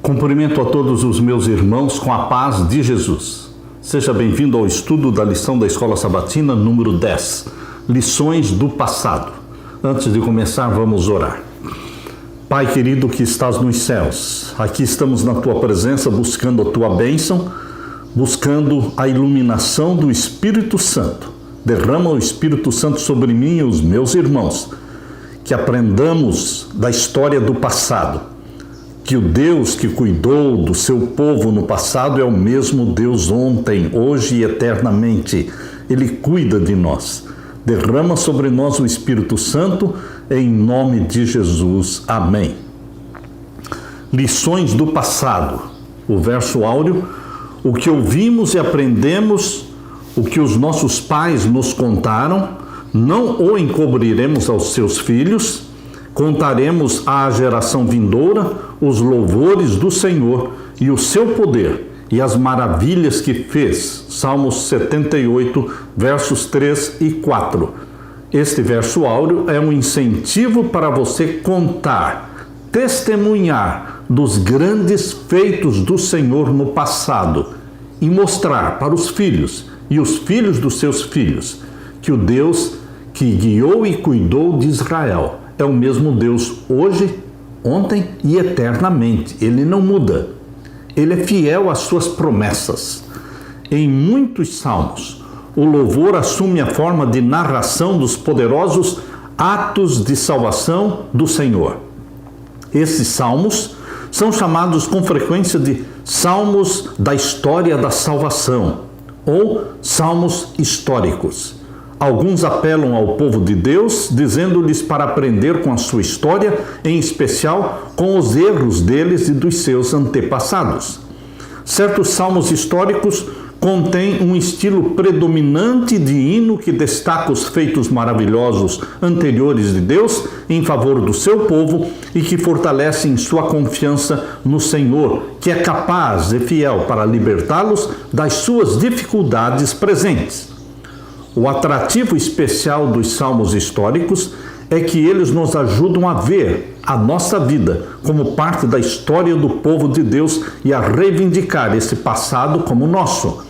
Cumprimento a todos os meus irmãos com a paz de Jesus. Seja bem-vindo ao estudo da lição da Escola Sabatina número 10, Lições do Passado. Antes de começar, vamos orar. Pai querido que estás nos céus, aqui estamos na Tua presença buscando a Tua bênção, buscando a iluminação do Espírito Santo. Derrama o Espírito Santo sobre mim e os meus irmãos, que aprendamos da história do passado, que o Deus que cuidou do seu povo no passado é o mesmo Deus ontem, hoje e eternamente. Ele cuida de nós. Derrama sobre nós o Espírito Santo, em nome de Jesus. Amém. Lições do passado. O verso áureo: o que ouvimos e aprendemos, o que os nossos pais nos contaram, não o encobriremos aos seus filhos. Contaremos à geração vindoura os louvores do Senhor e o seu poder e as maravilhas que fez. Salmos 78, versos 3 e 4. Este verso áureo é um incentivo para você contar, testemunhar dos grandes feitos do Senhor no passado e mostrar para os filhos e os filhos dos seus filhos que o Deus que guiou e cuidou de Israel é o mesmo Deus hoje, ontem e eternamente. Ele não muda. Ele é fiel às suas promessas. Em muitos salmos, o louvor assume a forma de narração dos poderosos atos de salvação do Senhor. Esses salmos são chamados com frequência de salmos da história da salvação ou salmos históricos. Alguns apelam ao povo de Deus, dizendo-lhes para aprender com a sua história, em especial com os erros deles e dos seus antepassados. Certos salmos históricos contêm um estilo predominante de hino que destaca os feitos maravilhosos anteriores de Deus em favor do seu povo e que fortalecem sua confiança no Senhor, que é capaz e fiel para libertá-los das suas dificuldades presentes. O atrativo especial dos salmos históricos é que eles nos ajudam a ver a nossa vida como parte da história do povo de Deus e a reivindicar esse passado como nosso.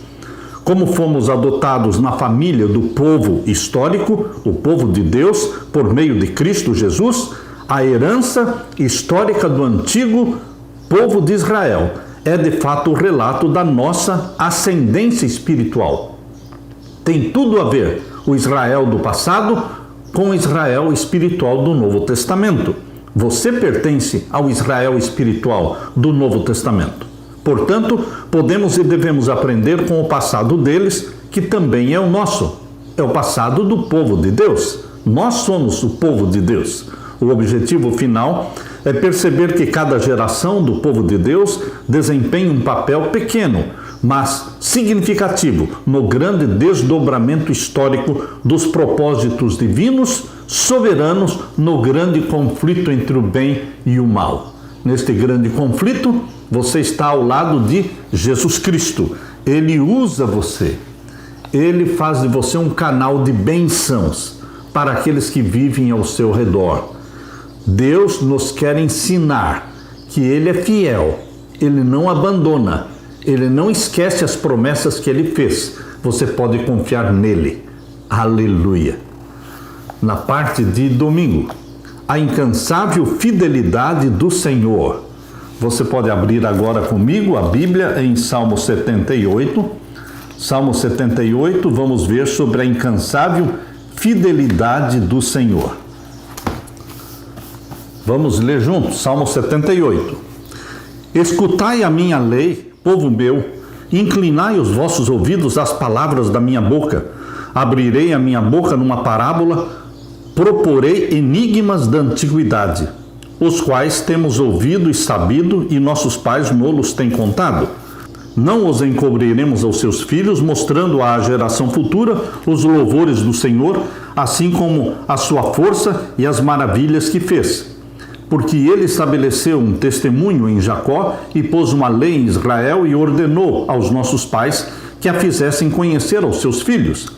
Como fomos adotados na família do povo histórico, o povo de Deus, por meio de Cristo Jesus, a herança histórica do antigo povo de Israel é de fato o relato da nossa ascendência espiritual. Tem tudo a ver o Israel do passado com o Israel espiritual do Novo Testamento. Você pertence ao Israel espiritual do Novo Testamento. Portanto, podemos e devemos aprender com o passado deles, que também é o nosso. É o passado do povo de Deus. Nós somos o povo de Deus. O objetivo final é perceber que cada geração do povo de Deus desempenha um papel pequeno, mas significativo no grande desdobramento histórico dos propósitos divinos, soberanos, no grande conflito entre o bem e o mal. Neste grande conflito, você está ao lado de Jesus Cristo. Ele usa você. Ele faz de você um canal de bênçãos para aqueles que vivem ao seu redor. Deus nos quer ensinar que Ele é fiel. Ele não abandona. Ele não esquece as promessas que Ele fez. Você pode confiar nele. Aleluia. Na parte de domingo, a incansável fidelidade do Senhor. Você pode abrir agora comigo a Bíblia em Salmo 78. Salmo 78, vamos ver sobre a incansável fidelidade do Senhor. Vamos ler juntos, Salmo 78. Escutai a minha lei, povo meu, inclinai os vossos ouvidos às palavras da minha boca. Abrirei a minha boca numa parábola, proporei enigmas da antiguidade, os quais temos ouvido e sabido, e nossos pais nos têm contado. Não os encobriremos aos seus filhos, mostrando à geração futura os louvores do Senhor, assim como a sua força e as maravilhas que fez. Porque ele estabeleceu um testemunho em Jacó e pôs uma lei em Israel e ordenou aos nossos pais que a fizessem conhecer aos seus filhos,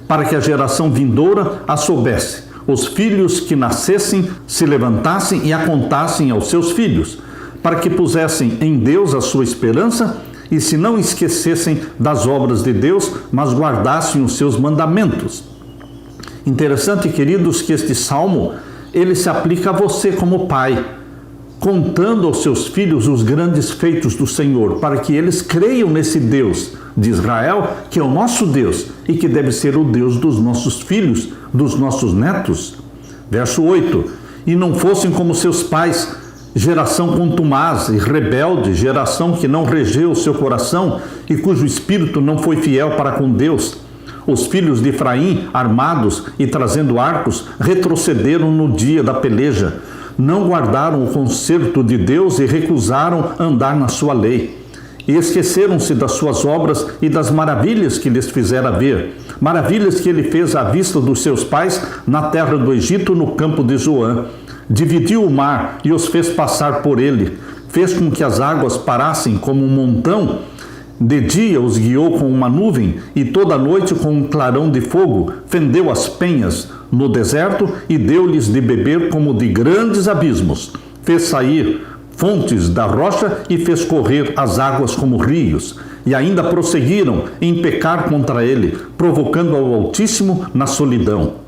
para que a geração vindoura a soubesse, os filhos que nascessem se levantassem e a contassem aos seus filhos, para que pusessem em Deus a sua esperança e se não esquecessem das obras de Deus, mas guardassem os seus mandamentos. Interessante, queridos, que este salmo, ele se aplica a você como pai, contando aos seus filhos os grandes feitos do Senhor, para que eles creiam nesse Deus de Israel, que é o nosso Deus e que deve ser o Deus dos nossos filhos, dos nossos netos. Verso 8: e não fossem como seus pais, geração contumaz e rebelde, geração que não regeu o seu coração e cujo espírito não foi fiel para com Deus. Os filhos de Efraim, armados e trazendo arcos, retrocederam no dia da peleja. Não guardaram o concerto de Deus e recusaram andar na sua lei. E esqueceram-se das suas obras e das maravilhas que lhes fizera ver. Maravilhas que ele fez à vista dos seus pais na terra do Egito, no campo de Zoã. Dividiu o mar e os fez passar por ele. Fez com que as águas parassem como um montão. De dia os guiou com uma nuvem e toda noite com um clarão de fogo. Fendeu as penhas no deserto e deu-lhes de beber como de grandes abismos. Fez sair fontes da rocha e fez correr as águas como rios. E ainda prosseguiram em pecar contra ele, provocando ao Altíssimo na solidão.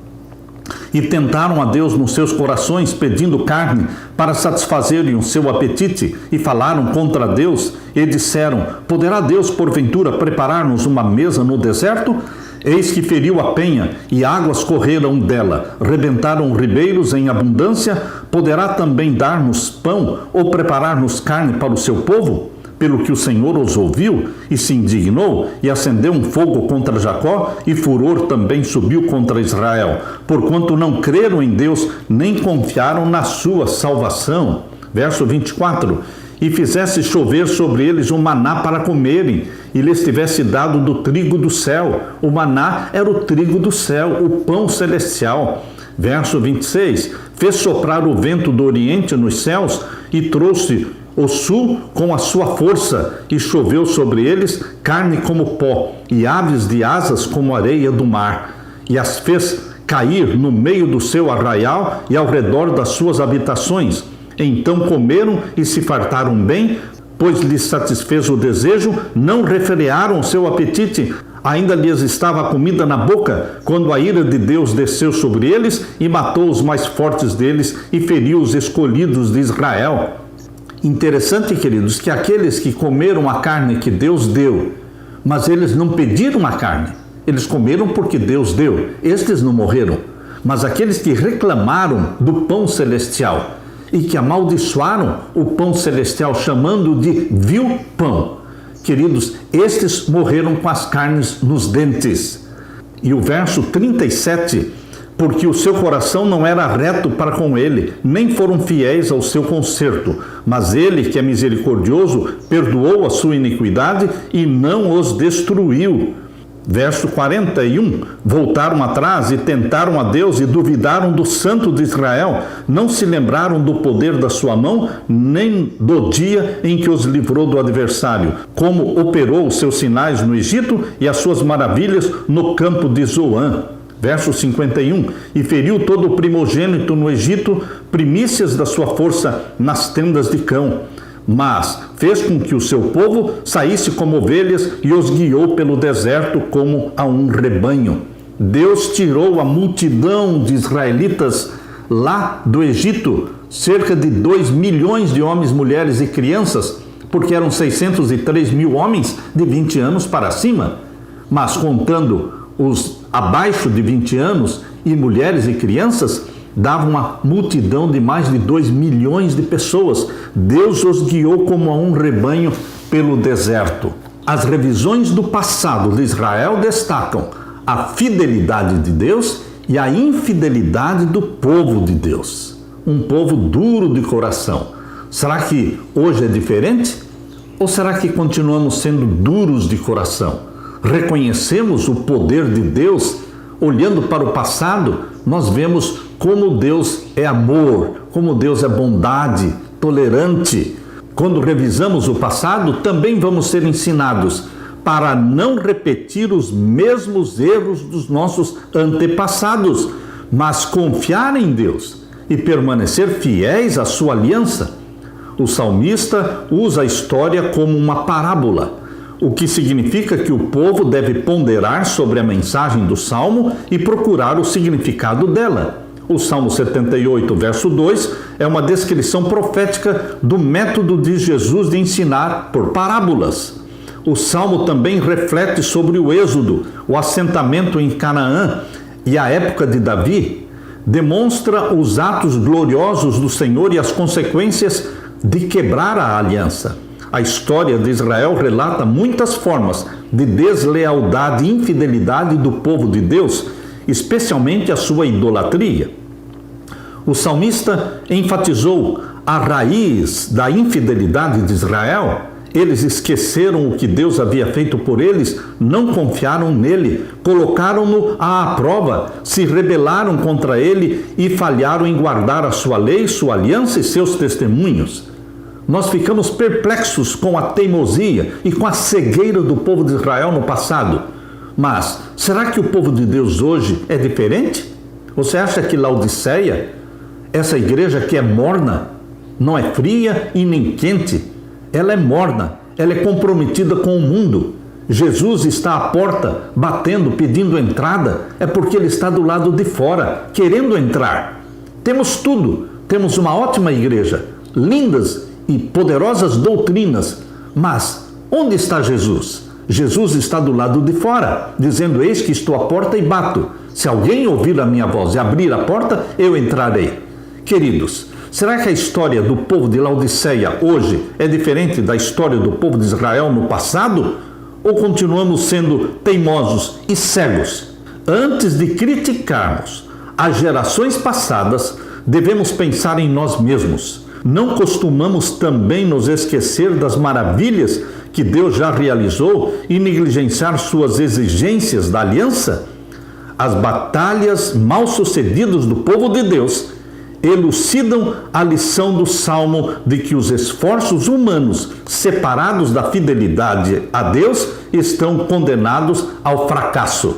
E tentaram a Deus nos seus corações, pedindo carne para satisfazerem o seu apetite, e falaram contra Deus e disseram: poderá Deus porventura preparar-nos uma mesa no deserto? Eis que feriu a penha e águas correram dela, rebentaram ribeiros em abundância. Poderá também dar-nos pão ou preparar-nos carne para o seu povo? Pelo que o Senhor os ouviu e se indignou, e acendeu um fogo contra Jacó, e furor também subiu contra Israel, porquanto não creram em Deus, nem confiaram na sua salvação. Verso 24: e fizesse chover sobre eles um maná para comerem, e lhes tivesse dado do trigo do céu. O maná era o trigo do céu, o pão celestial. Verso 26: fez soprar o vento do oriente nos céus, e trouxe o sul com a sua força, e choveu sobre eles carne como pó, e aves de asas como areia do mar, e as fez cair no meio do seu arraial e ao redor das suas habitações. Então comeram e se fartaram bem, pois lhes satisfez o desejo, não refrearam o seu apetite. Ainda lhes estava a comida na boca, quando a ira de Deus desceu sobre eles, e matou os mais fortes deles, e feriu os escolhidos de Israel. Interessante, queridos, que aqueles que comeram a carne que Deus deu, mas eles não pediram a carne, eles comeram porque Deus deu, estes não morreram. Mas aqueles que reclamaram do pão celestial e que amaldiçoaram o pão celestial, chamando de vil pão, queridos, estes morreram com as carnes nos dentes. E o verso 37: porque o seu coração não era reto para com ele, nem foram fiéis ao seu concerto. Mas ele, que é misericordioso, perdoou a sua iniquidade e não os destruiu. Verso 41, voltaram atrás e tentaram a Deus e duvidaram do Santo de Israel. Não se lembraram do poder da sua mão, nem do dia em que os livrou do adversário, como operou os seus sinais no Egito e as suas maravilhas no campo de Zoã. Verso 51, e feriu todo o primogênito no Egito, primícias da sua força nas tendas de cão. Mas fez com que o seu povo saísse como ovelhas e os guiou pelo deserto como a um rebanho. Deus tirou a multidão de israelitas lá do Egito, cerca de 2 milhões de homens, mulheres e crianças, porque eram 603 mil homens de 20 anos para cima. Mas contando os abaixo de 20 anos e mulheres e crianças, dava uma multidão de mais de 2 milhões de pessoas. Deus os guiou como a um rebanho pelo deserto. As revisões do passado de Israel destacam a fidelidade de Deus e a infidelidade do povo de Deus. Um povo duro de coração. Será que hoje é diferente? Ou será que continuamos sendo duros de coração? Reconhecemos o poder de Deus? Olhando para o passado, nós vemos como Deus é amor, como Deus é bondade, tolerante. Quando revisamos o passado, também vamos ser ensinados para não repetir os mesmos erros dos nossos antepassados, mas confiar em Deus e permanecer fiéis à sua aliança. O salmista usa a história como uma parábola, o que significa que o povo deve ponderar sobre a mensagem do salmo e procurar o significado dela. O Salmo 78, verso 2, é uma descrição profética do método de Jesus de ensinar por parábolas. O Salmo também reflete sobre o êxodo, o assentamento em Canaã e a época de Davi. Demonstra os atos gloriosos do Senhor e as consequências de quebrar a aliança. A história de Israel relata muitas formas de deslealdade e infidelidade do povo de Deus, especialmente a sua idolatria. O salmista enfatizou a raiz da infidelidade de Israel. Eles esqueceram o que Deus havia feito por eles, não confiaram nele, colocaram-no à prova, se rebelaram contra ele e falharam em guardar a sua lei, sua aliança e seus testemunhos. Nós ficamos perplexos com a teimosia e com a cegueira do povo de Israel no passado. Mas será que o povo de Deus hoje é diferente? Você acha que Laodiceia, essa igreja que é morna, não é fria e nem quente? Ela é morna, ela é comprometida com o mundo. Jesus está à porta, batendo, pedindo entrada. É porque ele está do lado de fora, querendo entrar. Temos tudo, temos uma ótima igreja, lindas e poderosas doutrinas. Mas onde está Jesus? Jesus está do lado de fora, dizendo: eis que estou à porta e bato. Se alguém ouvir a minha voz e abrir a porta, eu entrarei. Queridos, será que a história do povo de Laodiceia hoje é diferente da história do povo de Israel no passado? Ou continuamos sendo teimosos e cegos? Antes de criticarmos as gerações passadas, devemos pensar em nós mesmos. Não costumamos também nos esquecer das maravilhas que Deus já realizou e negligenciar suas exigências da aliança? As batalhas mal sucedidas do povo de Deus elucidam a lição do Salmo de que os esforços humanos separados da fidelidade a Deus estão condenados ao fracasso.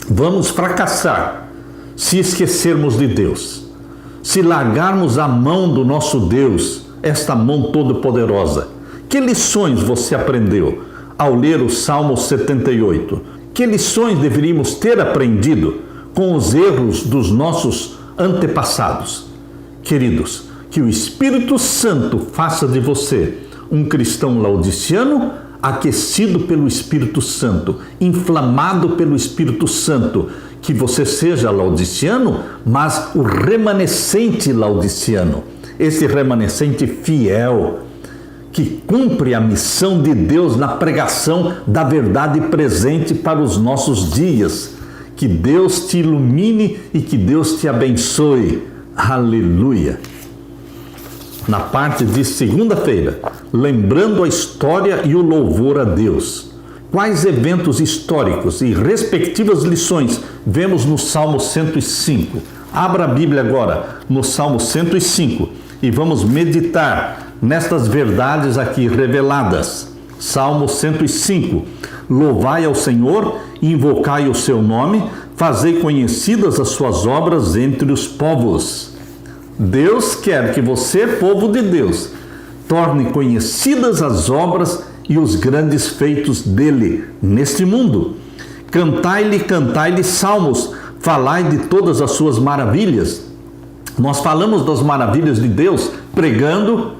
Vamos fracassar se esquecermos de Deus, se largarmos a mão do nosso Deus, esta mão todo-poderosa. Que lições você aprendeu ao ler o Salmo 78? Que lições deveríamos ter aprendido com os erros dos nossos antepassados? Queridos, que o Espírito Santo faça de você um cristão laodiceano, aquecido pelo Espírito Santo, inflamado pelo Espírito Santo, que você seja laodiceano, mas o remanescente laodiceano, esse remanescente fiel, que cumpre a missão de Deus na pregação da verdade presente para os nossos dias. Que Deus te ilumine e que Deus te abençoe. Aleluia! Na parte de segunda-feira, lembrando a história e o louvor a Deus. Quais eventos históricos e respectivas lições vemos no Salmo 105? Abra a Bíblia agora no Salmo 105 e vamos meditar nestas verdades aqui reveladas. Salmo 105. Louvai ao Senhor, invocai o seu nome, fazei conhecidas as suas obras entre os povos. Deus quer que você, povo de Deus, torne conhecidas as obras e os grandes feitos dele neste mundo. Cantai-lhe salmos, falai de todas as suas maravilhas. Nós falamos das maravilhas de Deus, pregando,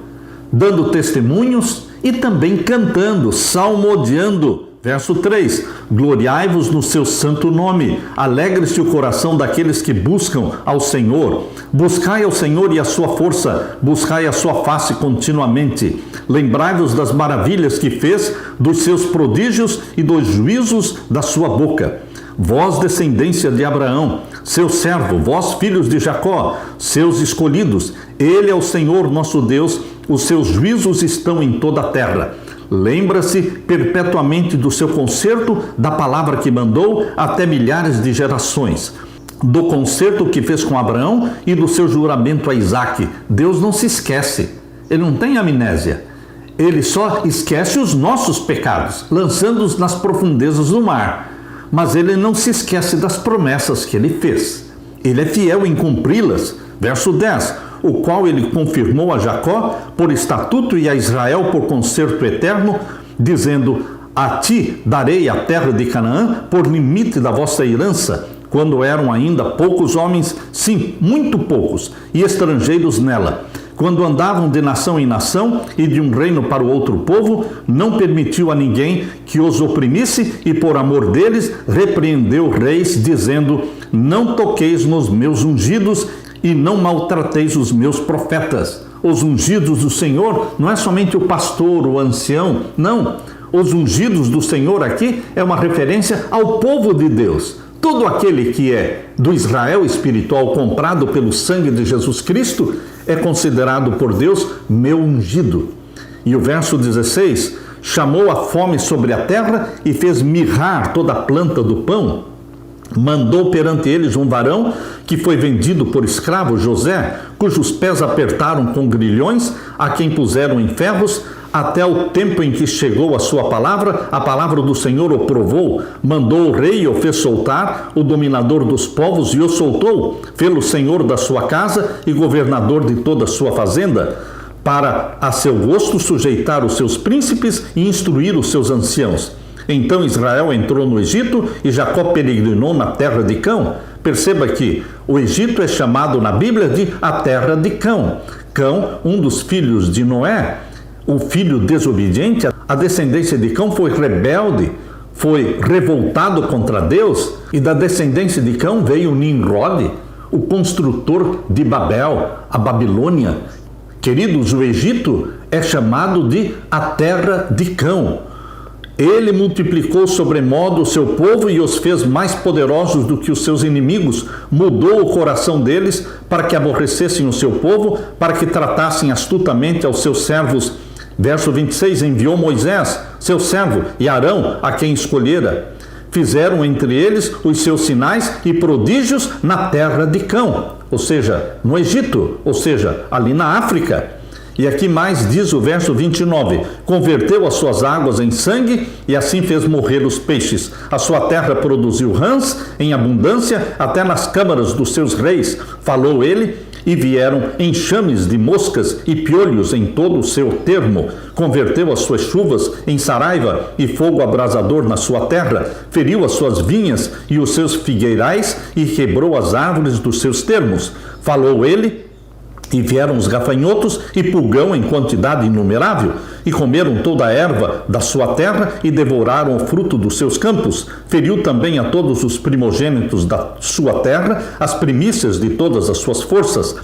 dando testemunhos e também cantando, salmodiando. Verso 3, gloriai-vos no seu santo nome, alegre-se o coração daqueles que buscam ao Senhor. Buscai ao Senhor e a sua força, buscai a sua face continuamente. Lembrai-vos das maravilhas que fez, dos seus prodígios e dos juízos da sua boca. Vós, descendência de Abraão, seu servo, vós, filhos de Jacó, seus escolhidos, ele é o Senhor nosso Deus, os seus juízos estão em toda a terra. Lembra-se perpetuamente do seu concerto, da palavra que mandou até milhares de gerações, do concerto que fez com Abraão e do seu juramento a Isaque. Deus não se esquece, ele não tem amnésia, ele só esquece os nossos pecados, lançando-os nas profundezas do mar. Mas ele não se esquece das promessas que ele fez, ele é fiel em cumpri-las. Verso 10, o qual ele confirmou a Jacó por estatuto e a Israel por concerto eterno, dizendo: a ti darei a terra de Canaã por limite da vossa herança, quando eram ainda poucos homens, sim, muito poucos, e estrangeiros nela. Quando andavam de nação em nação e de um reino para o outro povo, não permitiu a ninguém que os oprimisse, e por amor deles repreendeu reis, dizendo: não toqueis nos meus ungidos e não maltrateis os meus profetas. Os ungidos do Senhor não é somente o pastor, o ancião, não. Os ungidos do Senhor aqui é uma referência ao povo de Deus. Todo aquele que é do Israel espiritual comprado pelo sangue de Jesus Cristo é considerado por Deus meu ungido. E o verso 16: chamou a fome sobre a terra e fez mirrar toda a planta do pão. Mandou perante eles um varão que foi vendido por escravo, José, cujos pés apertaram com grilhões, a quem puseram em ferros, até o tempo em que chegou a sua palavra, a palavra do Senhor o provou. Mandou o rei e o fez soltar, o dominador dos povos, e o soltou, fê-lo senhor da sua casa e governador de toda a sua fazenda, para a seu gosto sujeitar os seus príncipes e instruir os seus anciãos. Então Israel entrou no Egito e Jacó peregrinou na terra de Cão. Perceba que o Egito é chamado na Bíblia de a terra de Cão. Cão, um dos filhos de Noé, o filho desobediente. A descendência de Cão foi rebelde, foi revoltado contra Deus, e da descendência de Cão veio Nimrod, o construtor de Babel, a Babilônia. Queridos, o Egito é chamado de a terra de Cão. Ele multiplicou sobremodo o seu povo e os fez mais poderosos do que os seus inimigos, mudou o coração deles para que aborrecessem o seu povo, para que tratassem astutamente aos seus servos. Verso 26, enviou Moisés, seu servo, e Arão, a quem escolhera. Fizeram entre eles os seus sinais e prodígios na terra de Cão, ou seja, no Egito, ou seja, ali na África. E aqui mais diz o verso 29, converteu as suas águas em sangue e assim fez morrer os peixes. A sua terra produziu rãs em abundância, até nas câmaras dos seus reis. Falou ele, e vieram enxames de moscas e piolhos em todo o seu termo. Converteu as suas chuvas em saraiva e fogo abrasador na sua terra. Feriu as suas vinhas e os seus figueirais e quebrou as árvores dos seus termos. Falou ele, e vieram os gafanhotos e pulgão em quantidade inumerável, e comeram toda a erva da sua terra e devoraram o fruto dos seus campos. Feriu também a todos os primogênitos da sua terra, as primícias de todas as suas forças.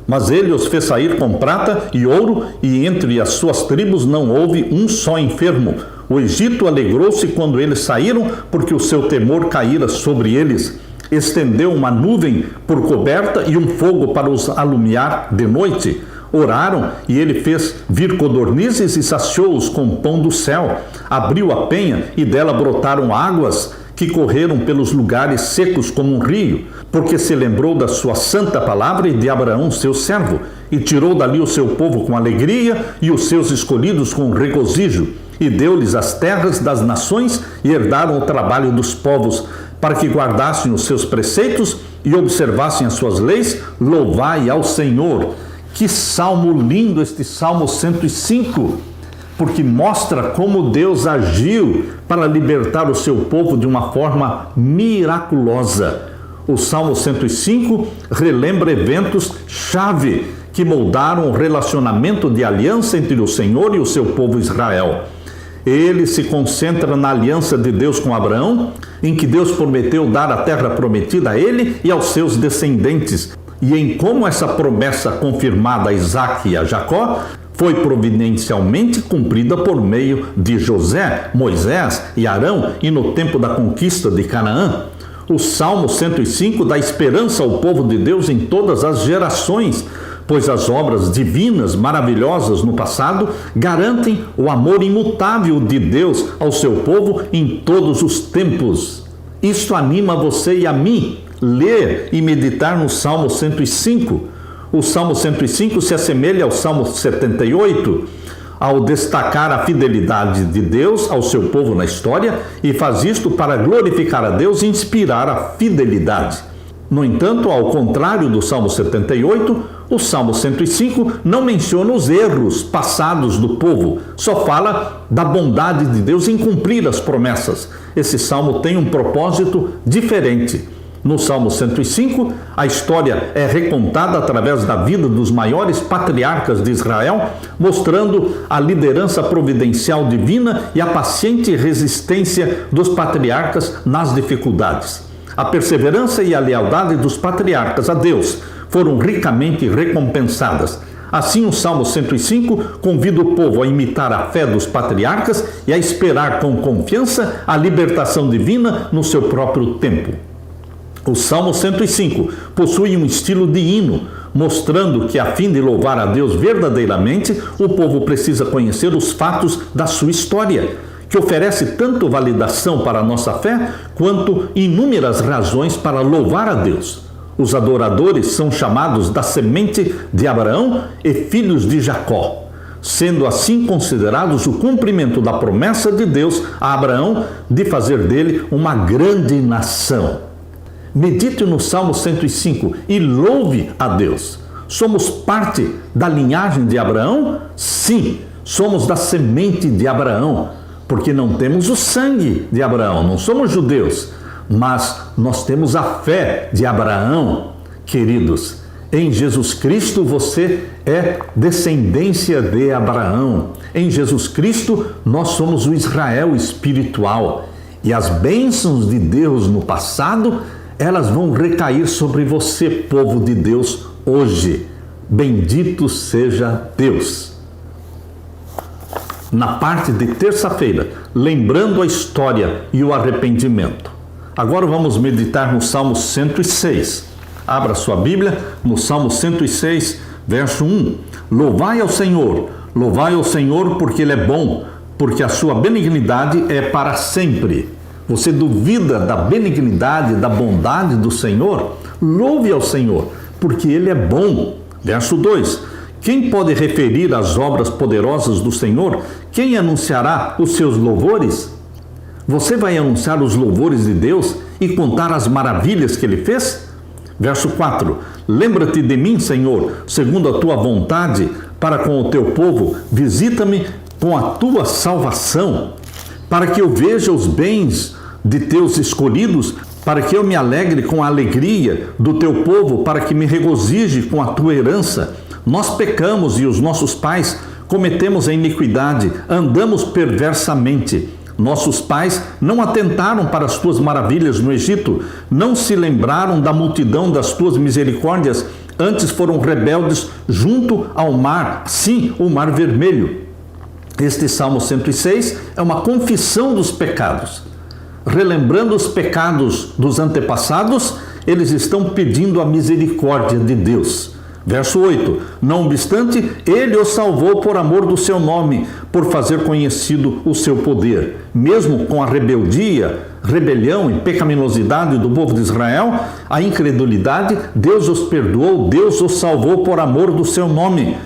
Mas ele os fez sair com prata e ouro, e entre as suas tribos não houve um só enfermo. O Egito alegrou-se quando eles saíram, porque o seu temor caíra sobre eles. Estendeu uma nuvem por coberta e um fogo para os alumiar de noite. Oraram e ele fez vir codornizes e saciou-os com pão do céu. Abriu a penha e dela brotaram águas que correram pelos lugares secos como um rio, porque se lembrou da sua santa palavra e de Abraão, seu servo, e tirou dali o seu povo com alegria e os seus escolhidos com regozijo, e deu-lhes as terras das nações e herdaram o trabalho dos povos, para que guardassem os seus preceitos e observassem as suas leis. Louvai ao Senhor. Que salmo lindo este Salmo 105, porque mostra como Deus agiu para libertar o seu povo de uma forma miraculosa. O Salmo 105 relembra eventos-chave que moldaram o relacionamento de aliança entre o Senhor e o seu povo Israel. Ele se concentra na aliança de Deus com Abraão, em que Deus prometeu dar a terra prometida a ele e aos seus descendentes, e em como essa promessa confirmada a Isaque e a Jacó foi providencialmente cumprida por meio de José, Moisés e Arão, e no tempo da conquista de Canaã. O Salmo 105 dá esperança ao povo de Deus em todas as gerações, pois as obras divinas maravilhosas no passado garantem o amor imutável de Deus ao seu povo em todos os tempos. Isto anima você e a mim, ler e meditar no Salmo 105. O Salmo 105 se assemelha ao Salmo 78, ao destacar a fidelidade de Deus ao seu povo na história, e faz isto para glorificar a Deus e inspirar a fidelidade. No entanto, ao contrário do Salmo 78, o Salmo 105 não menciona os erros passados do povo, só fala da bondade de Deus em cumprir as promessas. Esse salmo tem um propósito diferente. No Salmo 105, a história é recontada através da vida dos maiores patriarcas de Israel, mostrando a liderança providencial divina e a paciente resistência dos patriarcas nas dificuldades. A perseverança e a lealdade dos patriarcas a Deus foram ricamente recompensadas. Assim, o Salmo 105 convida o povo a imitar a fé dos patriarcas e a esperar com confiança a libertação divina no seu próprio tempo. O Salmo 105 possui um estilo de hino, mostrando que, a fim de louvar a Deus verdadeiramente, o povo precisa conhecer os fatos da sua história, que oferece tanto validação para a nossa fé, quanto inúmeras razões para louvar a Deus. Os adoradores são chamados da semente de Abraão e filhos de Jacó, sendo assim considerados o cumprimento da promessa de Deus a Abraão de fazer dele uma grande nação. Medite no Salmo 105 e louve a Deus. Somos parte da linhagem de Abraão? Sim, somos da semente de Abraão, porque não temos o sangue de Abraão, não somos judeus, mas nós temos a fé de Abraão. Queridos, em Jesus Cristo você é descendência de Abraão. Em Jesus Cristo nós somos o Israel espiritual. E as bênçãos de Deus no passado, elas vão recair sobre você, povo de Deus, hoje. Bendito seja Deus. Na parte de terça-feira, lembrando a história e o arrependimento. Agora vamos meditar no Salmo 106. Abra sua Bíblia no Salmo 106, verso 1. Louvai ao Senhor porque Ele é bom, porque a sua benignidade é para sempre. Você duvida da benignidade, da bondade do Senhor? Louve ao Senhor, porque Ele é bom. Verso 2. Quem pode referir as obras poderosas do Senhor? Quem anunciará os seus louvores? Você vai anunciar os louvores de Deus e contar as maravilhas que Ele fez? Verso 4. Lembra-te de mim, Senhor, segundo a tua vontade, para com o teu povo, visita-me com a tua salvação, para que eu veja os bens de teus escolhidos, para que eu me alegre com a alegria do teu povo, para que me regozije com a tua herança. Nós pecamos e os nossos pais cometemos a iniquidade, andamos perversamente. Nossos pais não atentaram para as tuas maravilhas no Egito, não se lembraram da multidão das tuas misericórdias, antes foram rebeldes junto ao mar, sim, o mar vermelho. Este Salmo 106 é uma confissão dos pecados. Relembrando os pecados dos antepassados, eles estão pedindo a misericórdia de Deus. Verso 8. Não obstante, Ele os salvou por amor do seu nome, por fazer conhecido o seu poder. Mesmo com a rebelião e pecaminosidade do povo de Israel, a incredulidade, Deus os perdoou, Deus os salvou por amor do seu nome.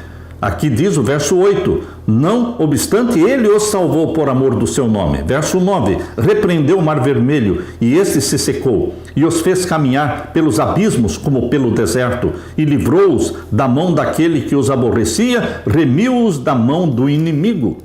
Aqui diz o verso 8, não obstante, Ele os salvou por amor do seu nome. Verso 9, repreendeu o mar vermelho, e este se secou, e os fez caminhar pelos abismos como pelo deserto, e livrou-os da mão daquele que os aborrecia, remiu-os da mão do inimigo.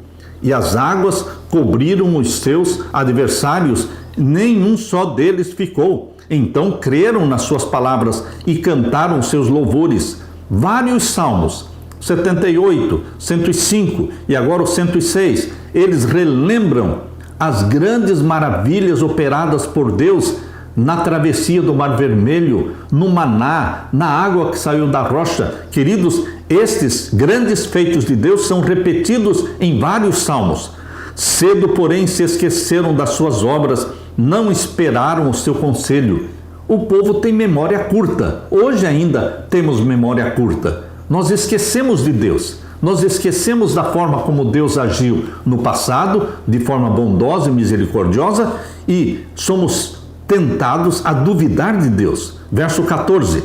E as águas cobriram os seus adversários, nenhum só deles ficou. Então creram nas suas palavras e cantaram seus louvores. Vários salmos, 78, 105 e agora o 106, eles relembram as grandes maravilhas operadas por Deus na travessia do Mar Vermelho, no maná, na água que saiu da rocha. Queridos, estes grandes feitos de Deus são repetidos em vários salmos. Cedo, porém, se esqueceram das suas obras, não esperaram o seu conselho. O povo tem memória curta. Hoje ainda temos memória curta. Nós esquecemos de Deus, nós esquecemos da forma como Deus agiu no passado, de forma bondosa e misericordiosa, e somos tentados a duvidar de Deus. Verso 14.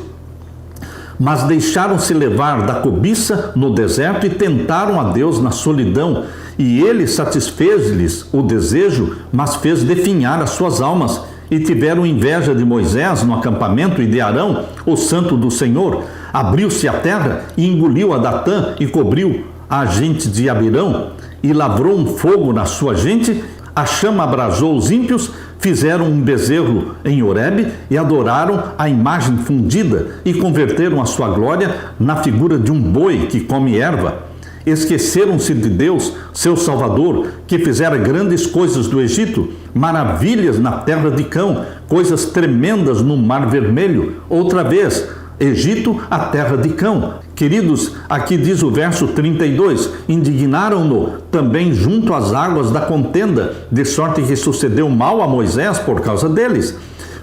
Mas deixaram-se levar da cobiça no deserto e tentaram a Deus na solidão, e Ele satisfez-lhes o desejo, mas fez definhar as suas almas, e tiveram inveja de Moisés no acampamento e de Arão, o santo do Senhor. Abriu-se a terra e engoliu a Datã e cobriu a gente de Abirão, e lavrou um fogo na sua gente, a chama abrasou os ímpios, fizeram um bezerro em Horebe e adoraram a imagem fundida e converteram a sua glória na figura de um boi que come erva. Esqueceram-se de Deus, seu Salvador, que fizera grandes coisas do Egito, maravilhas na terra de Cão, coisas tremendas no Mar Vermelho. Outra vez, Egito, a terra de Cão. Queridos, aqui diz o verso 32, indignaram-no também junto às águas da contenda, de sorte que sucedeu mal a Moisés por causa deles,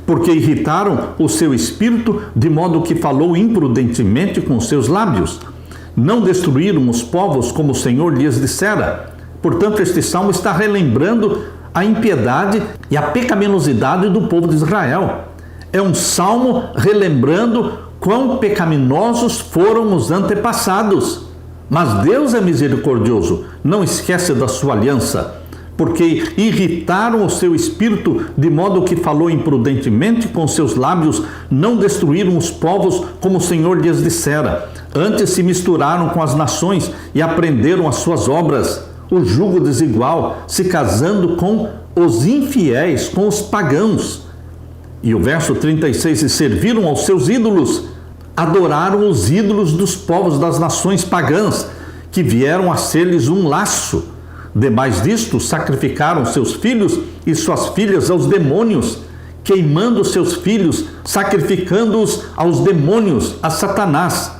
porque irritaram o seu espírito, de modo que falou imprudentemente com seus lábios. Não destruíram os povos como o Senhor lhes dissera. Portanto, este salmo está relembrando a impiedade e a pecaminosidade do povo de Israel. É um salmo relembrando quão pecaminosos foram os antepassados. Mas Deus é misericordioso, não esquece da sua aliança, porque irritaram o seu espírito, de modo que falou imprudentemente com seus lábios, não destruíram os povos como o Senhor lhes dissera. Antes se misturaram com as nações e aprenderam as suas obras, o jugo desigual, se casando com os infiéis, com os pagãos. E o verso 36, e serviram aos seus ídolos, adoraram os ídolos dos povos das nações pagãs, que vieram a ser-lhes um laço. Demais disto, sacrificaram seus filhos e suas filhas aos demônios, queimando seus filhos, sacrificando-os aos demônios, a Satanás.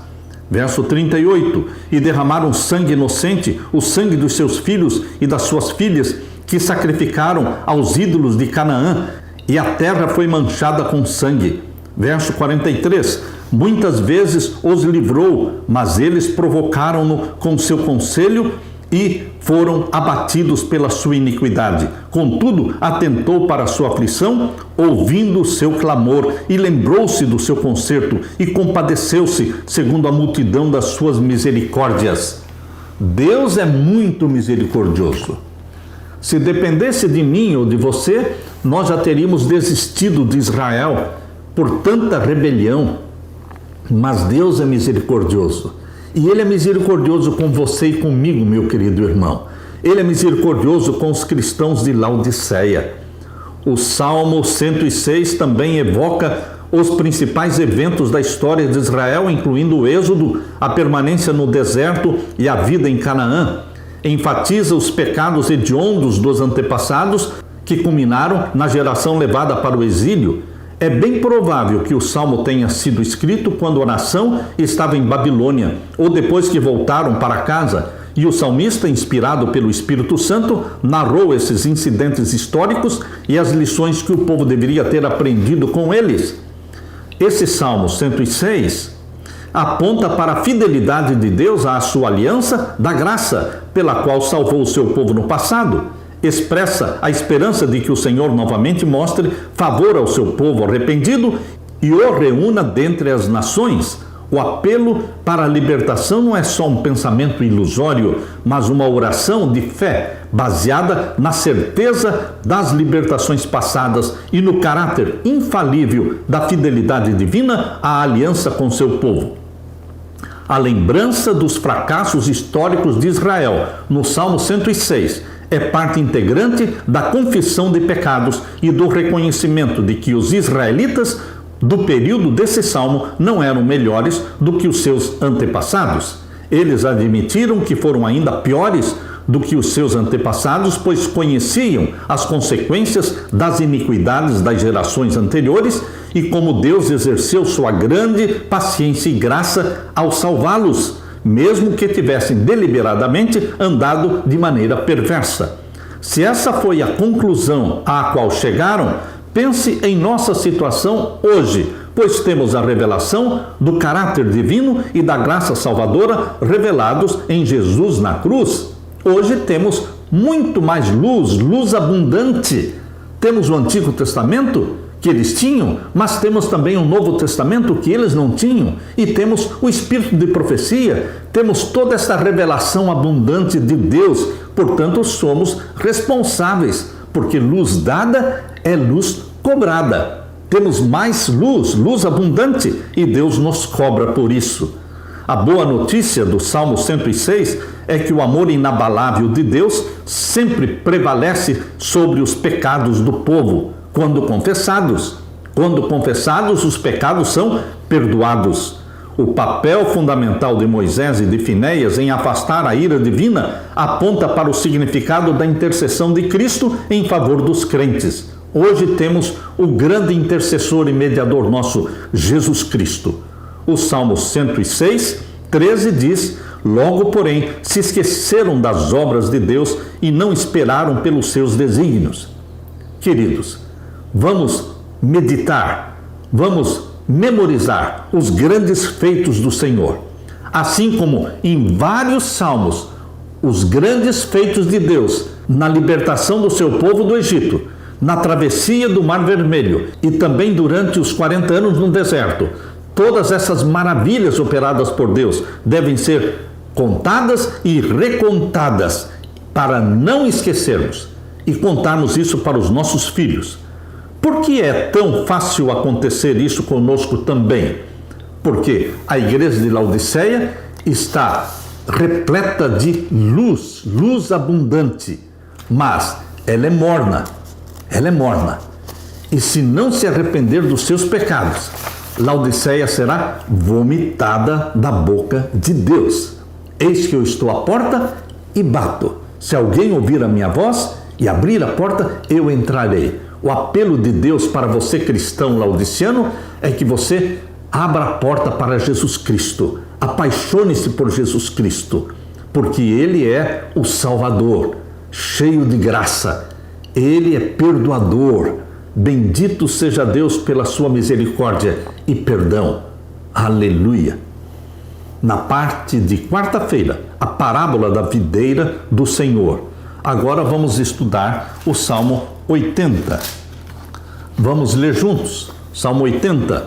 Verso 38, e derramaram sangue inocente, o sangue dos seus filhos e das suas filhas, que sacrificaram aos ídolos de Canaã, e a terra foi manchada com sangue. Verso 43, muitas vezes os livrou, mas eles provocaram-no com seu conselho e foram abatidos pela sua iniquidade. Contudo, atentou para a sua aflição, ouvindo o seu clamor, e lembrou-se do seu conserto, e compadeceu-se, segundo a multidão das suas misericórdias. Deus é muito misericordioso. Se dependesse de mim ou de você, nós já teríamos desistido de Israel por tanta rebelião. Mas Deus é misericordioso. E Ele é misericordioso com você e comigo, meu querido irmão. Ele é misericordioso com os cristãos de Laodiceia. O Salmo 106 também evoca os principais eventos da história de Israel, incluindo o êxodo, a permanência no deserto e a vida em Canaã. Enfatiza os pecados hediondos dos antepassados que culminaram na geração levada para o exílio. É bem provável que o salmo tenha sido escrito quando a nação estava em Babilônia, ou depois que voltaram para casa, e o salmista, inspirado pelo Espírito Santo, narrou esses incidentes históricos e as lições que o povo deveria ter aprendido com eles. Esse Salmo 106 aponta para a fidelidade de Deus à sua aliança da graça, pela qual salvou o seu povo no passado. Expressa a esperança de que o Senhor novamente mostre favor ao seu povo arrependido e o reúna dentre as nações. O apelo para a libertação não é só um pensamento ilusório, mas uma oração de fé, baseada na certeza das libertações passadas e no caráter infalível da fidelidade divina à aliança com seu povo. A lembrança dos fracassos históricos de Israel, no Salmo 106, é parte integrante da confissão de pecados e do reconhecimento de que os israelitas do período desse salmo não eram melhores do que os seus antepassados. Eles admitiram que foram ainda piores do que os seus antepassados, pois conheciam as consequências das iniquidades das gerações anteriores e como Deus exerceu sua grande paciência e graça ao salvá-los, mesmo que tivessem deliberadamente andado de maneira perversa. Se essa foi a conclusão à qual chegaram, pense em nossa situação hoje, pois temos a revelação do caráter divino e da graça salvadora revelados em Jesus na cruz. Hoje temos muito mais luz abundante. Temos o Antigo Testamento, que eles tinham, mas temos também o Novo Testamento, que eles não tinham, e temos o Espírito de profecia, temos toda essa revelação abundante de Deus, portanto somos responsáveis, porque luz dada é luz cobrada. Temos mais luz, luz abundante, e Deus nos cobra por isso. A boa notícia do Salmo 106 é que o amor inabalável de Deus sempre prevalece sobre os pecados do povo, quando confessados. Quando confessados, os pecados são perdoados. O papel fundamental de Moisés e de Finéias em afastar a ira divina aponta para o significado da intercessão de Cristo em favor dos crentes. Hoje temos o grande intercessor e mediador nosso, Jesus Cristo. O Salmo 106, 13 diz: logo, porém, se esqueceram das obras de Deus e não esperaram pelos seus desígnios. Queridos, vamos meditar, vamos memorizar os grandes feitos do Senhor. Assim como em vários salmos, os grandes feitos de Deus na libertação do seu povo do Egito, na travessia do Mar Vermelho e também durante os 40 anos no deserto, todas essas maravilhas operadas por Deus devem ser contadas e recontadas para não esquecermos e contarmos isso para os nossos filhos. Por que é tão fácil acontecer isso conosco também? Porque a igreja de Laodiceia está repleta de luz, luz abundante, mas ela é morna, E se não se arrepender dos seus pecados, Laodiceia será vomitada da boca de Deus. Eis que eu estou à porta e bato. Se alguém ouvir a minha voz e abrir a porta, eu entrarei. O apelo de Deus para você, cristão laodiciano, é que você abra a porta para Jesus Cristo. Apaixone-se por Jesus Cristo, porque Ele é o Salvador, cheio de graça. Ele é perdoador. Bendito seja Deus pela sua misericórdia e perdão. Aleluia. Na parte de quarta-feira, a parábola da videira do Senhor. Agora vamos estudar o Salmo 80. Vamos ler juntos. Salmo 80.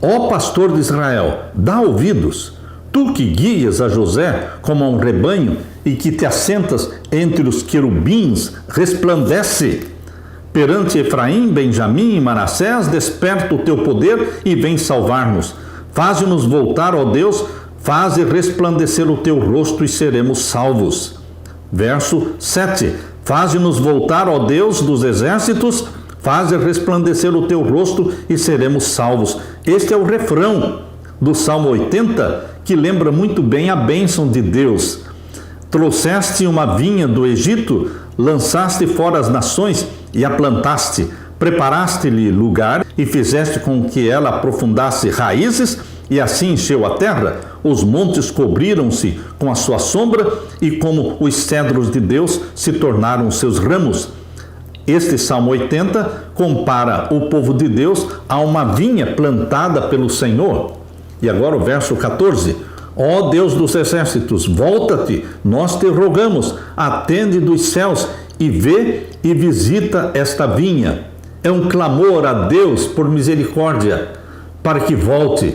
Ó pastor de Israel, dá ouvidos, tu que guias a José como a um rebanho e que te assentas entre os querubins, resplandece. Perante Efraim, Benjamim e Manassés, desperta o teu poder e vem salvar-nos. Faze-nos voltar, ó Deus, faze resplandecer o teu rosto e seremos salvos. Verso 7. Faze-nos voltar, ó Deus dos exércitos, faze resplandecer o teu rosto e seremos salvos. Este é o refrão do Salmo 80, que lembra muito bem a bênção de Deus. Trouxeste uma vinha do Egito, lançaste fora as nações e a plantaste, preparaste-lhe lugar e fizeste com que ela aprofundasse raízes, e assim encheu a terra. Os montes cobriram-se com a sua sombra, e como os cedros de Deus se tornaram seus ramos. Este Salmo 80 compara o povo de Deus a uma vinha plantada pelo Senhor. E agora o verso 14. Ó Deus dos exércitos, volta-te, nós te rogamos, atende dos céus e vê e visita esta vinha. É um clamor a Deus por misericórdia, para que volte,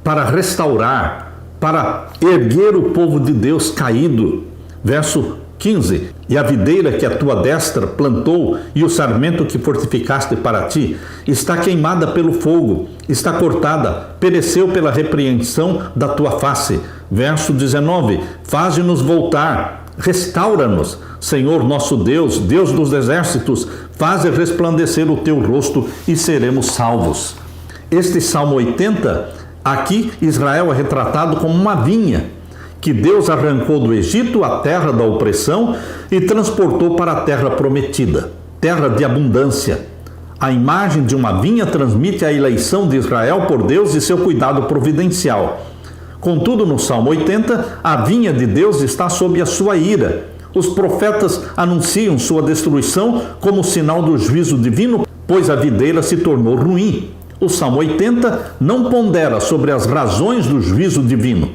para restaurar, para erguer o povo de Deus caído. Verso 15. E a videira que a tua destra plantou e o sarmento que fortificaste para ti está queimada pelo fogo, está cortada, pereceu pela repreensão da tua face. Verso 19. Faze-nos voltar, restaura-nos, Senhor nosso Deus, Deus dos exércitos, faze resplandecer o teu rosto e seremos salvos. Este Salmo 80, aqui Israel é retratado como uma vinha, que Deus arrancou do Egito, a terra da opressão, e transportou para a terra prometida, terra de abundância. A imagem de uma vinha transmite a eleição de Israel por Deus e seu cuidado providencial. Contudo, no Salmo 80, a vinha de Deus está sob a sua ira. Os profetas anunciam sua destruição como sinal do juízo divino, pois a videira se tornou ruim. O Salmo 80 não pondera sobre as razões do juízo divino.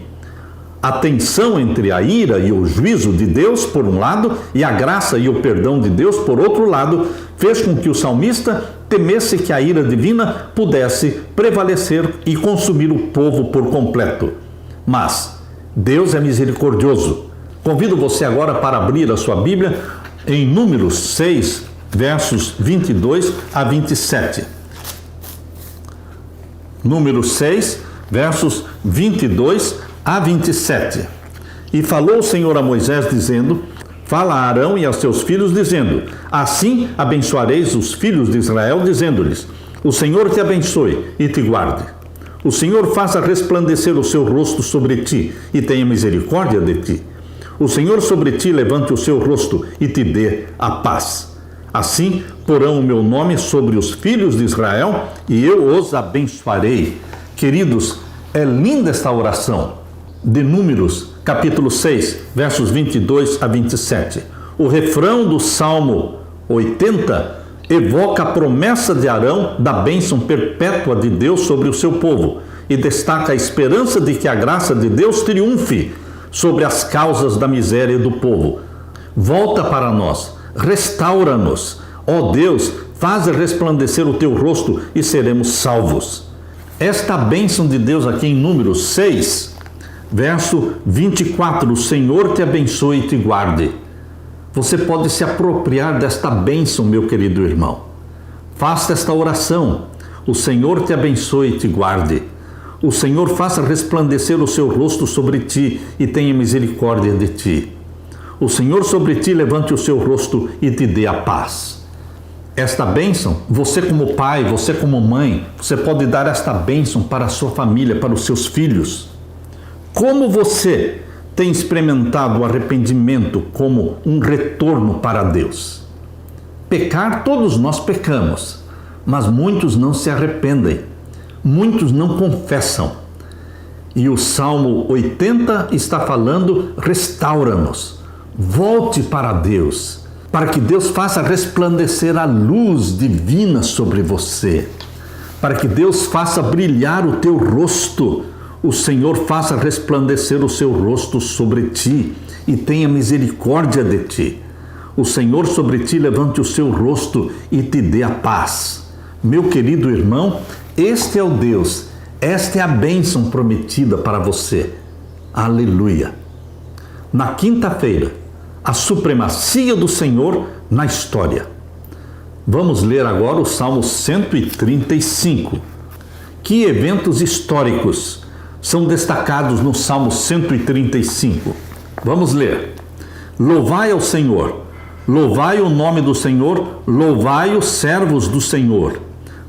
A tensão entre a ira e o juízo de Deus, por um lado, e a graça e o perdão de Deus, por outro lado, fez com que o salmista temesse que a ira divina pudesse prevalecer e consumir o povo por completo. Mas Deus é misericordioso. Convido você agora para abrir a sua Bíblia em Números 6, versos 22 a 27. Número 6, versos 22 a 27. E falou o Senhor a Moisés, dizendo: Fala a Arão e aos seus filhos, dizendo: Assim abençoareis os filhos de Israel, dizendo-lhes: O Senhor te abençoe e te guarde. O Senhor faça resplandecer o seu rosto sobre ti e tenha misericórdia de ti. O Senhor sobre ti levante o seu rosto e te dê a paz. Assim porão o meu nome sobre os filhos de Israel e eu os abençoarei. Queridos, é linda esta oração de Números, capítulo 6, versos 22 a 27. O refrão do Salmo 80 evoca a promessa de Arão da bênção perpétua de Deus sobre o seu povo e destaca a esperança de que a graça de Deus triunfe sobre as causas da miséria do povo. Volta para nós, restaura-nos. Ó Deus, faz resplandecer o teu rosto e seremos salvos. Esta bênção de Deus aqui em Números 6, verso 24, o Senhor te abençoe e te guarde. Você pode se apropriar desta bênção, meu querido irmão. Faça esta oração. O Senhor te abençoe e te guarde. O Senhor faça resplandecer o seu rosto sobre ti e tenha misericórdia de ti. O Senhor sobre ti levante o seu rosto e te dê a paz. Esta bênção, você como pai, você como mãe, você pode dar esta bênção para a sua família, para os seus filhos. Como você tem experimentado o arrependimento como um retorno para Deus? Pecar, todos nós pecamos, mas muitos não se arrependem, muitos não confessam. E o Salmo 80 está falando: restaura-nos, volte para Deus, para que Deus faça resplandecer a luz divina sobre você, para que Deus faça brilhar o teu rosto. O Senhor faça resplandecer o seu rosto sobre ti e tenha misericórdia de ti. O Senhor sobre ti levante o seu rosto e te dê a paz. Meu querido irmão, este é o Deus, esta é a bênção prometida para você. Aleluia! Na quinta-feira, a supremacia do Senhor na história. Vamos ler agora o Salmo 135. Que eventos históricos são destacados no Salmo 135? Vamos ler. Louvai ao Senhor, louvai o nome do Senhor, louvai os servos do Senhor.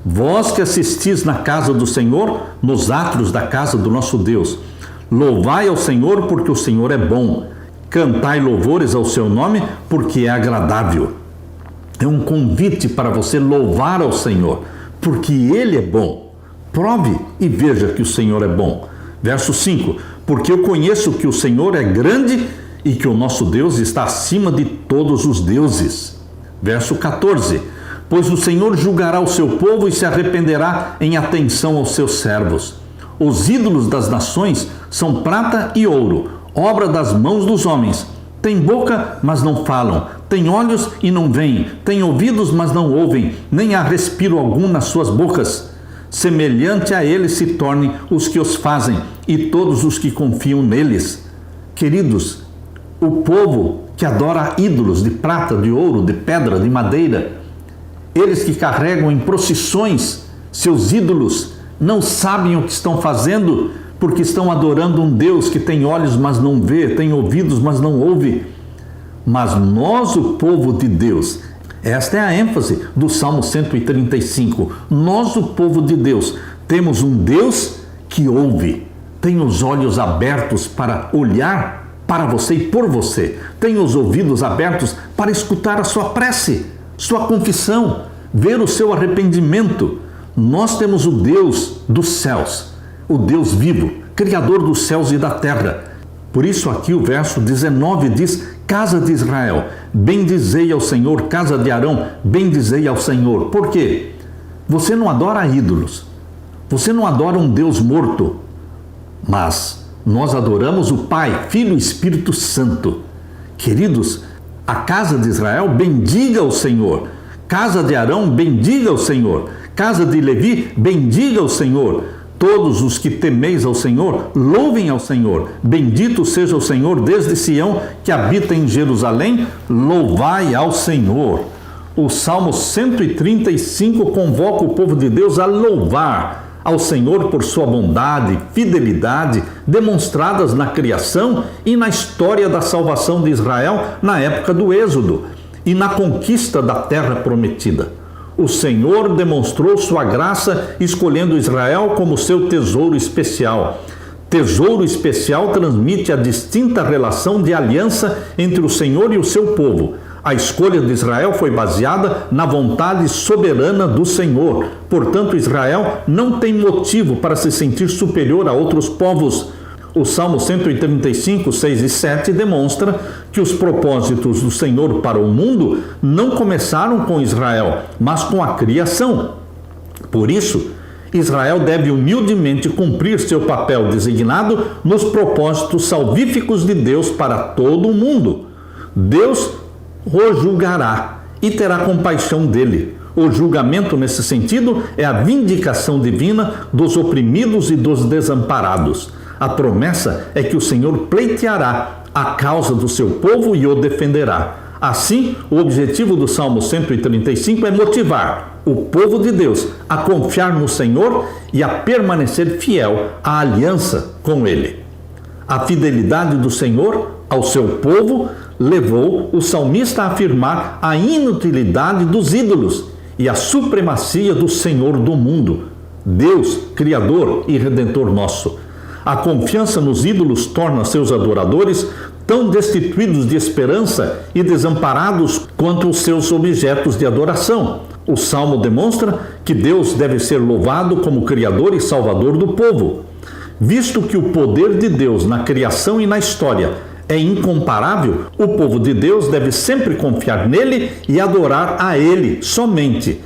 Vós que assistis na casa do Senhor, nos átrios da casa do nosso Deus. Louvai ao Senhor, porque o Senhor é bom. Cantai louvores ao seu nome, porque é agradável. É um convite para você louvar ao Senhor, porque Ele é bom. Prove e veja que o Senhor é bom. Verso 5, porque eu conheço que o Senhor é grande e que o nosso Deus está acima de todos os deuses. Verso 14, pois o Senhor julgará o seu povo e se arrependerá em atenção aos seus servos. Os ídolos das nações são prata e ouro, obra das mãos dos homens. Tem boca, mas não falam, tem olhos e não veem, tem ouvidos, mas não ouvem, nem há respiro algum nas suas bocas. Semelhante a eles se tornem os que os fazem e todos os que confiam neles. Queridos, o povo que adora ídolos de prata, de ouro, de pedra, de madeira, eles que carregam em procissões seus ídolos, não sabem o que estão fazendo, porque estão adorando um Deus que tem olhos, mas não vê, tem ouvidos, mas não ouve. Mas nós, o povo de Deus, esta é a ênfase do Salmo 135. Nós, o povo de Deus, temos um Deus que ouve, tem os olhos abertos para olhar para você e por você, tem os ouvidos abertos para escutar a sua prece, sua confissão, ver o seu arrependimento. Nós temos o Deus dos céus, o Deus vivo, Criador dos céus e da terra. Por isso aqui o verso 19 diz: Casa de Israel, bendizei ao Senhor, casa de Arão, bendizei ao Senhor. Por quê? Você não adora ídolos, você não adora um Deus morto, mas nós adoramos o Pai, Filho e Espírito Santo. Queridos, a casa de Israel bendiga o Senhor, casa de Arão bendiga o Senhor, casa de Levi bendiga o Senhor. Todos os que temeis ao Senhor, louvem ao Senhor. Bendito seja o Senhor desde Sião, que habita em Jerusalém, louvai ao Senhor. O Salmo 135 convoca o povo de Deus a louvar, ao Senhor por sua bondade, fidelidade, demonstradas na criação e na história da salvação de Israel na época do Êxodo e na conquista da terra prometida. O Senhor demonstrou sua graça escolhendo Israel como seu tesouro especial. Tesouro especial transmite a distinta relação de aliança entre o Senhor e o seu povo. A escolha de Israel foi baseada na vontade soberana do Senhor. Portanto, Israel não tem motivo para se sentir superior a outros povos. O Salmo 135, 6 e 7 demonstra que os propósitos do Senhor para o mundo não começaram com Israel, mas com a criação. Por isso, Israel deve humildemente cumprir seu papel designado nos propósitos salvíficos de Deus para todo o mundo. Deus o julgará e terá compaixão dele. O julgamento, nesse sentido, é a vindicação divina dos oprimidos e dos desamparados. A promessa é que o Senhor pleiteará a causa do seu povo e o defenderá. Assim, o objetivo do Salmo 135 é motivar o povo de Deus a confiar no Senhor e a permanecer fiel à aliança com Ele. A fidelidade do Senhor ao seu povo levou o salmista a afirmar a inutilidade dos ídolos e a supremacia do Senhor do mundo, Deus, Criador e Redentor nosso. A confiança nos ídolos torna seus adoradores tão destituídos de esperança e desamparados quanto os seus objetos de adoração. O Salmo demonstra que Deus deve ser louvado como Criador e Salvador do povo. Visto que o poder de Deus na criação e na história é incomparável, o povo de Deus deve sempre confiar nele e adorar a ele somente.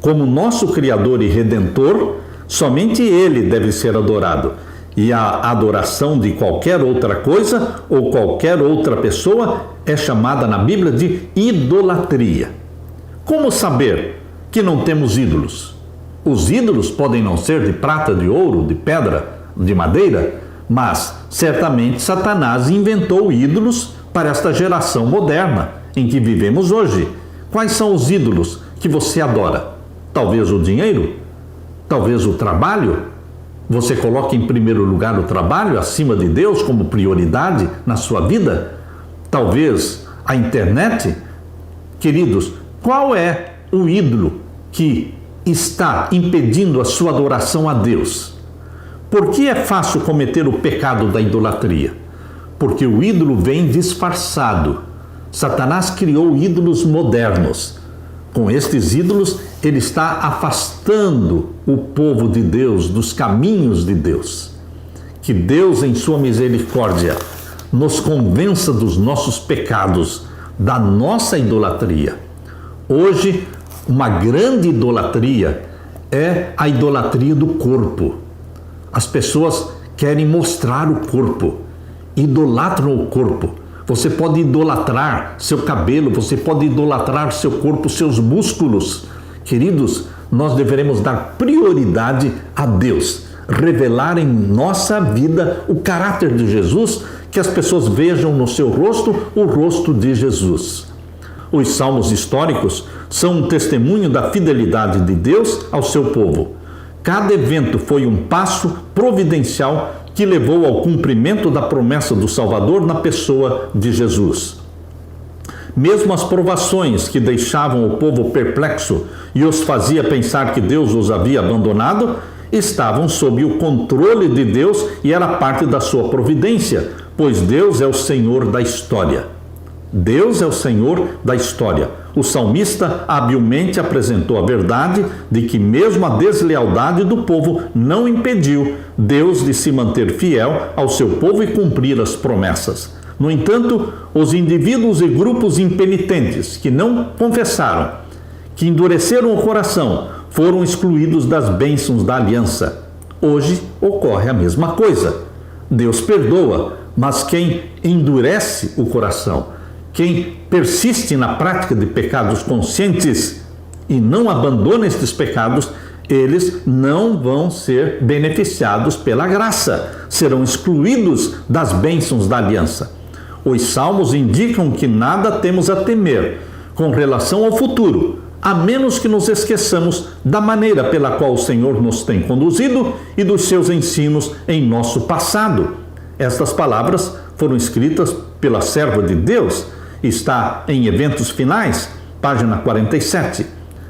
Como nosso Criador e Redentor, somente ele deve ser adorado. E a adoração de qualquer outra coisa ou qualquer outra pessoa é chamada na Bíblia de idolatria. Como saber que não temos ídolos? Os ídolos podem não ser de prata, de ouro, de pedra, de madeira, mas certamente Satanás inventou ídolos para esta geração moderna em que vivemos hoje. Quais são os ídolos que você adora? Talvez o dinheiro? Talvez o trabalho? Você coloca em primeiro lugar o trabalho acima de Deus como prioridade na sua vida? Talvez a internet? Queridos, qual é o ídolo que está impedindo a sua adoração a Deus? Por que é fácil cometer o pecado da idolatria? Porque o ídolo vem disfarçado. Satanás criou ídolos modernos. Com estes ídolos, ele está afastando o povo de Deus dos caminhos de Deus. Que Deus, em sua misericórdia, nos convença dos nossos pecados, da nossa idolatria. Hoje, uma grande idolatria é a idolatria do corpo. As pessoas querem mostrar o corpo, idolatram o corpo. Você pode idolatrar seu cabelo, você pode idolatrar seu corpo, seus músculos. Queridos, nós deveremos dar prioridade a Deus, revelar em nossa vida o caráter de Jesus, que as pessoas vejam no seu rosto o rosto de Jesus. Os salmos históricos são um testemunho da fidelidade de Deus ao seu povo. Cada evento foi um passo providencial que levou ao cumprimento da promessa do Salvador na pessoa de Jesus. Mesmo as provações que deixavam o povo perplexo e os fazia pensar que Deus os havia abandonado, estavam sob o controle de Deus e era parte da sua providência, pois Deus é o Senhor da história. Deus é o Senhor da história. O salmista habilmente apresentou a verdade de que mesmo a deslealdade do povo não impediu Deus de se manter fiel ao seu povo e cumprir as promessas. No entanto, os indivíduos e grupos impenitentes que não confessaram, que endureceram o coração, foram excluídos das bênçãos da aliança. Hoje ocorre a mesma coisa. Deus perdoa, mas quem endurece o coração, quem persiste na prática de pecados conscientes e não abandona estes pecados, eles não vão ser beneficiados pela graça, serão excluídos das bênçãos da aliança. Os salmos indicam que nada temos a temer com relação ao futuro, a menos que nos esqueçamos da maneira pela qual o Senhor nos tem conduzido e dos seus ensinos em nosso passado. Estas palavras foram escritas pela serva de Deus, está em Eventos Finais, página 47.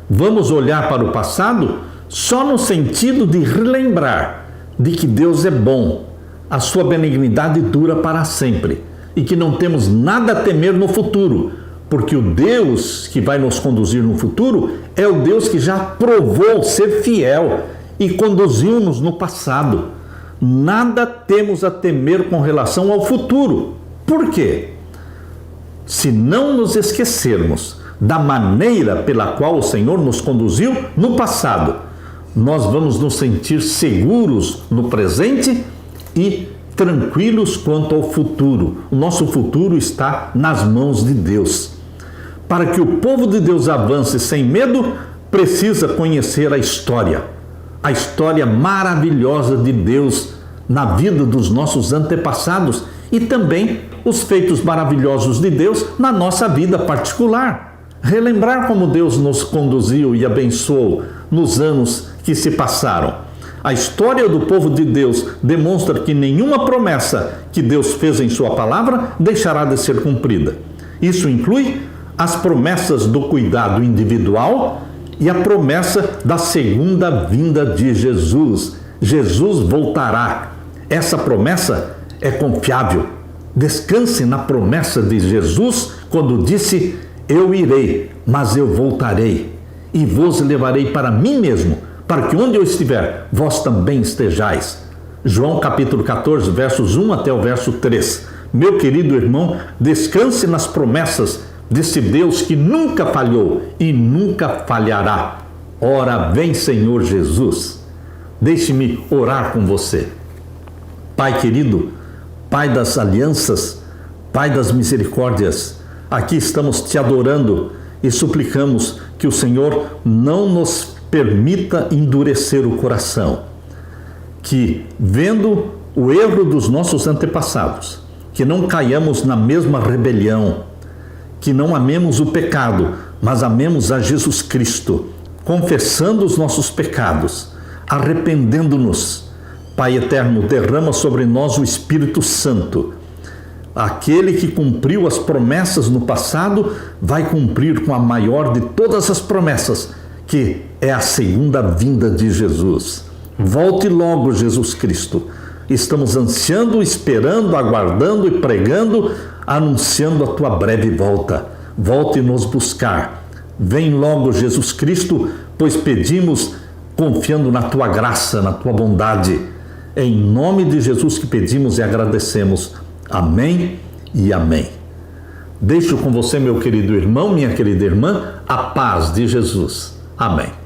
Vamos olhar para o passado só no sentido de relembrar de que Deus é bom, a sua benignidade dura para sempre e que não temos nada a temer no futuro, porque o Deus que vai nos conduzir no futuro é o Deus que já provou ser fiel e conduziu-nos no passado. Nada temos a temer com relação ao futuro. Por quê? Se não nos esquecermos da maneira pela qual o Senhor nos conduziu no passado, nós vamos nos sentir seguros no presente e tranquilos quanto ao futuro. O nosso futuro está nas mãos de Deus. Para que o povo de Deus avance sem medo, precisa conhecer a história maravilhosa de Deus na vida dos nossos antepassados e também os feitos maravilhosos de Deus na nossa vida particular. Relembrar como Deus nos conduziu e abençoou nos anos que se passaram. A história do povo de Deus demonstra que nenhuma promessa que Deus fez em sua palavra deixará de ser cumprida. Isso inclui as promessas do cuidado individual e a promessa da segunda vinda de Jesus. Jesus voltará. Essa promessa é confiável. Descanse na promessa de Jesus quando disse: eu irei, mas eu voltarei e vos levarei para mim mesmo, para que onde eu estiver, vós também estejais. João capítulo 14, versos 1 até o verso 3. Meu querido irmão, descanse nas promessas desse Deus que nunca falhou e nunca falhará. Ora, vem Senhor Jesus. Deixe-me orar com você. Pai querido, Pai das alianças, Pai das misericórdias, aqui estamos te adorando e suplicamos que o Senhor não nos permita endurecer o coração, que vendo o erro dos nossos antepassados, que não caiamos na mesma rebelião, que não amemos o pecado, mas amemos a Jesus Cristo, confessando os nossos pecados, arrependendo-nos. Pai eterno, derrama sobre nós o Espírito Santo. Aquele que cumpriu as promessas no passado vai cumprir com a maior de todas as promessas, que é a segunda vinda de Jesus. Volte logo, Jesus Cristo. Estamos ansiando, esperando, aguardando e pregando, anunciando a tua breve volta. Volte nos buscar. Vem logo, Jesus Cristo, pois pedimos confiando na tua graça, na tua bondade. É em nome de Jesus que pedimos e agradecemos. Amém e amém. Deixo com você, meu querido irmão, minha querida irmã, a paz de Jesus. Amém.